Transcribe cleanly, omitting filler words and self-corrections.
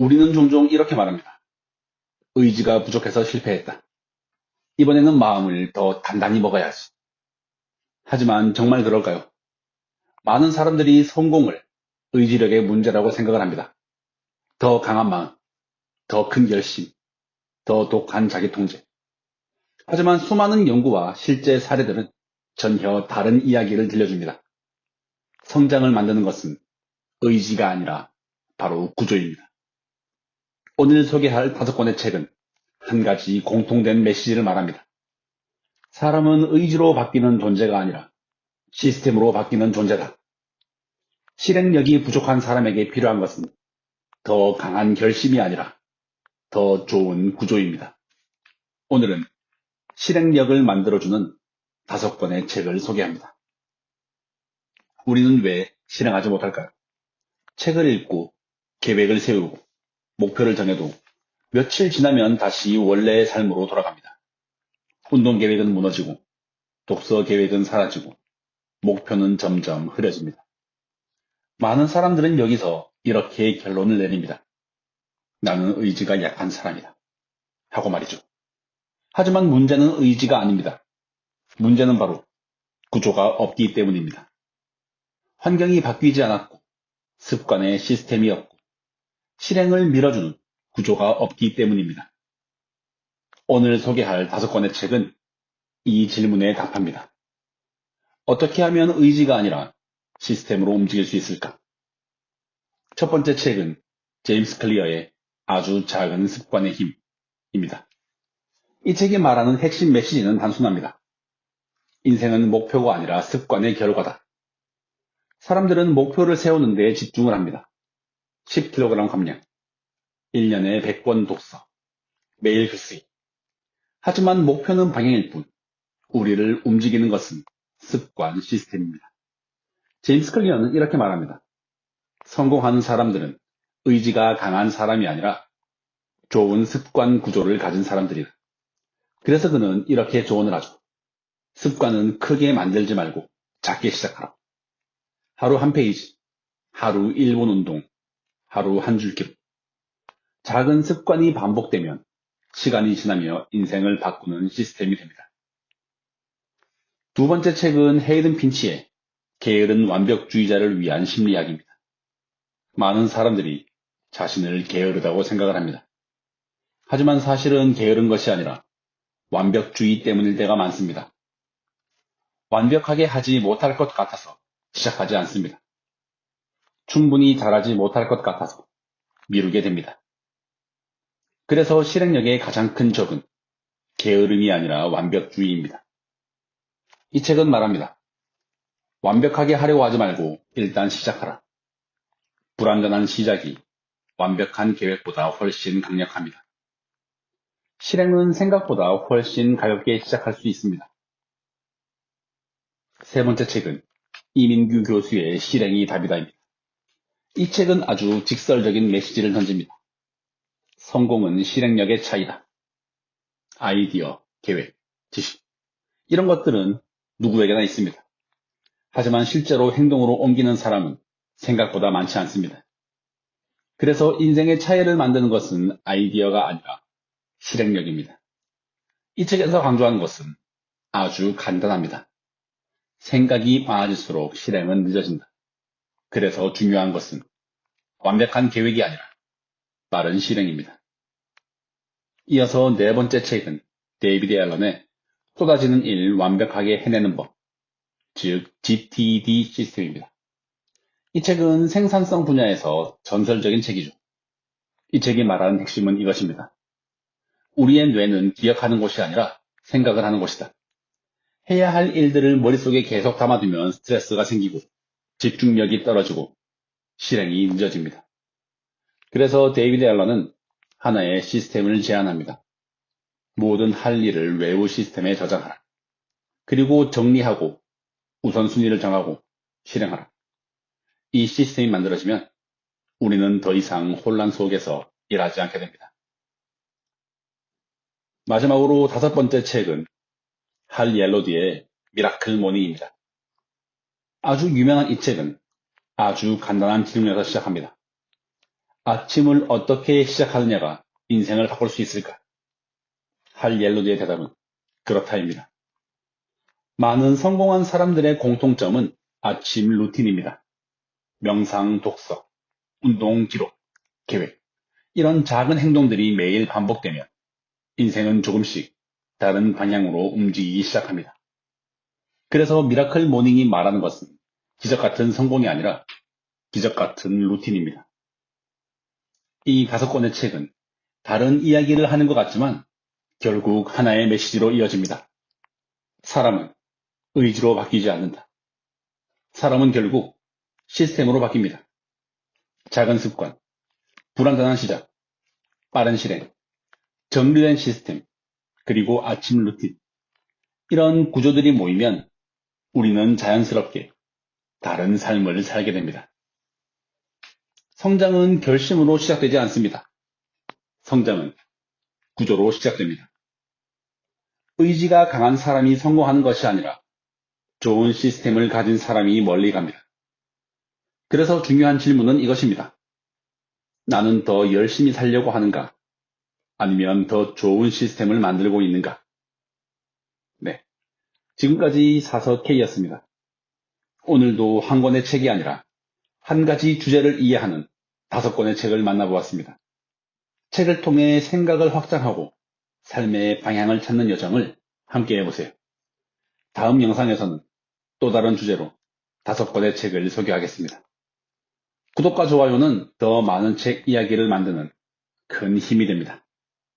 우리는 종종 이렇게 말합니다. 의지가 부족해서 실패했다. 이번에는 마음을 더 단단히 먹어야지. 하지만 정말 그럴까요? 많은 사람들이 성공을 의지력의 문제라고 생각을 합니다. 더 강한 마음, 더 큰 결심, 더 독한 자기 통제. 하지만 수많은 연구와 실제 사례들은 전혀 다른 이야기를 들려줍니다. 성장을 만드는 것은 의지가 아니라 바로 구조입니다. 오늘 소개할 5권의 책은 한 가지 공통된 메시지를 말합니다. 사람은 의지로 바뀌는 존재가 아니라 시스템으로 바뀌는 존재다. 실행력이 부족한 사람에게 필요한 것은 더 강한 결심이 아니라 더 좋은 구조입니다. 오늘은 실행력을 만들어주는 5권의 책을 소개합니다. 우리는 왜 실행하지 못할까요? 책을 읽고 계획을 세우고 목표를 정해도 며칠 지나면 다시 원래의 삶으로 돌아갑니다. 운동 계획은 무너지고 독서 계획은 사라지고 목표는 점점 흐려집니다. 많은 사람들은 여기서 이렇게 결론을 내립니다. 나는 의지가 약한 사람이다. 하고 말이죠. 하지만 문제는 의지가 아닙니다. 문제는 바로 구조가 없기 때문입니다. 환경이 바뀌지 않았고 습관의 시스템이 없고 실행을 밀어주는 구조가 없기 때문입니다. 오늘 소개할 5권의 책은 이 질문에 답합니다. 어떻게 하면 의지가 아니라 시스템으로 움직일 수 있을까? 첫 번째 책은 제임스 클리어의 아주 작은 습관의 힘입니다. 이 책이 말하는 핵심 메시지는 단순합니다. 인생은 목표가 아니라 습관의 결과다. 사람들은 목표를 세우는 데 집중을 합니다. 10kg 감량, 1년에 100권 독서, 매일 글쓰기. 하지만 목표는 방향일 뿐, 우리를 움직이는 것은 습관 시스템입니다. 제임스 클리어는 이렇게 말합니다. 성공하는 사람들은 의지가 강한 사람이 아니라 좋은 습관 구조를 가진 사람들이다. 그래서 그는 이렇게 조언을 하죠. 습관은 크게 만들지 말고 작게 시작하라. 하루 한 페이지, 하루 1분 운동, 하루 한 줄 기록. 작은 습관이 반복되면 시간이 지나며 인생을 바꾸는 시스템이 됩니다. 두 번째 책은 헤이든 핀치의 게으른 완벽주의자를 위한 심리학입니다. 많은 사람들이 자신을 게으르다고 생각을 합니다. 하지만 사실은 게으른 것이 아니라 완벽주의 때문일 때가 많습니다. 완벽하게 하지 못할 것 같아서 시작하지 않습니다. 충분히 잘하지 못할 것 같아서 미루게 됩니다. 그래서 실행력의 가장 큰 적은 게으름이 아니라 완벽주의입니다. 이 책은 말합니다. 완벽하게 하려고 하지 말고 일단 시작하라. 불완전한 시작이 완벽한 계획보다 훨씬 강력합니다. 실행은 생각보다 훨씬 가볍게 시작할 수 있습니다. 세 번째 책은 이민규 교수의 실행이 답이다입니다. 이 책은 아주 직설적인 메시지를 던집니다. 성공은 실행력의 차이다. 아이디어, 계획, 지식 이런 것들은 누구에게나 있습니다. 하지만 실제로 행동으로 옮기는 사람은 생각보다 많지 않습니다. 그래서 인생의 차이를 만드는 것은 아이디어가 아니라 실행력입니다. 이 책에서 강조하는 것은 아주 간단합니다. 생각이 많아질수록 실행은 늦어진다. 그래서 중요한 것은 완벽한 계획이 아니라 빠른 실행입니다. 이어서 네 번째 책은 데이비드 앨런의 쏟아지는 일 완벽하게 해내는 법, 즉 GTD 시스템입니다. 이 책은 생산성 분야에서 전설적인 책이죠. 이 책이 말하는 핵심은 이것입니다. 우리의 뇌는 기억하는 곳이 아니라 생각을 하는 곳이다. 해야 할 일들을 머릿속에 계속 담아두면 스트레스가 생기고 집중력이 떨어지고 실행이 늦어집니다. 그래서 데이비드 앨런은 하나의 시스템을 제안합니다. 모든 할 일을 외부 시스템에 저장하라. 그리고 정리하고 우선순위를 정하고 실행하라. 이 시스템이 만들어지면 우리는 더 이상 혼란 속에서 일하지 않게 됩니다. 마지막으로 5번째 책은 할 옐로디의 미라클 모닝입니다. 아주 유명한 이 책은 아주 간단한 질문에서 시작합니다. 아침을 어떻게 시작하느냐가 인생을 바꿀 수 있을까? 할 옐로디의 대답은 그렇다입니다. 많은 성공한 사람들의 공통점은 아침 루틴입니다. 명상, 독서, 운동, 기록, 계획. 이런 작은 행동들이 매일 반복되면 인생은 조금씩 다른 방향으로 움직이기 시작합니다. 그래서 미라클 모닝이 말하는 것은 기적 같은 성공이 아니라 기적 같은 루틴입니다. 이 5권의 책은 다른 이야기를 하는 것 같지만 결국 하나의 메시지로 이어집니다. 사람은 의지로 바뀌지 않는다. 사람은 결국 시스템으로 바뀝니다. 작은 습관, 불완전한 시작, 빠른 실행, 정리된 시스템, 그리고 아침 루틴. 이런 구조들이 모이면 우리는 자연스럽게 다른 삶을 살게 됩니다. 성장은 결심으로 시작되지 않습니다. 성장은 구조로 시작됩니다. 의지가 강한 사람이 성공하는 것이 아니라 좋은 시스템을 가진 사람이 멀리 갑니다. 그래서 중요한 질문은 이것입니다. 나는 더 열심히 살려고 하는가? 아니면 더 좋은 시스템을 만들고 있는가? 네. 지금까지 사서 K였습니다. 오늘도 한 권의 책이 아니라 한 가지 주제를 이해하는 5권의 책을 만나보았습니다. 책을 통해 생각을 확장하고 삶의 방향을 찾는 여정을 함께 해보세요. 다음 영상에서는 또 다른 주제로 5권의 책을 소개하겠습니다. 구독과 좋아요는 더 많은 책 이야기를 만드는 큰 힘이 됩니다.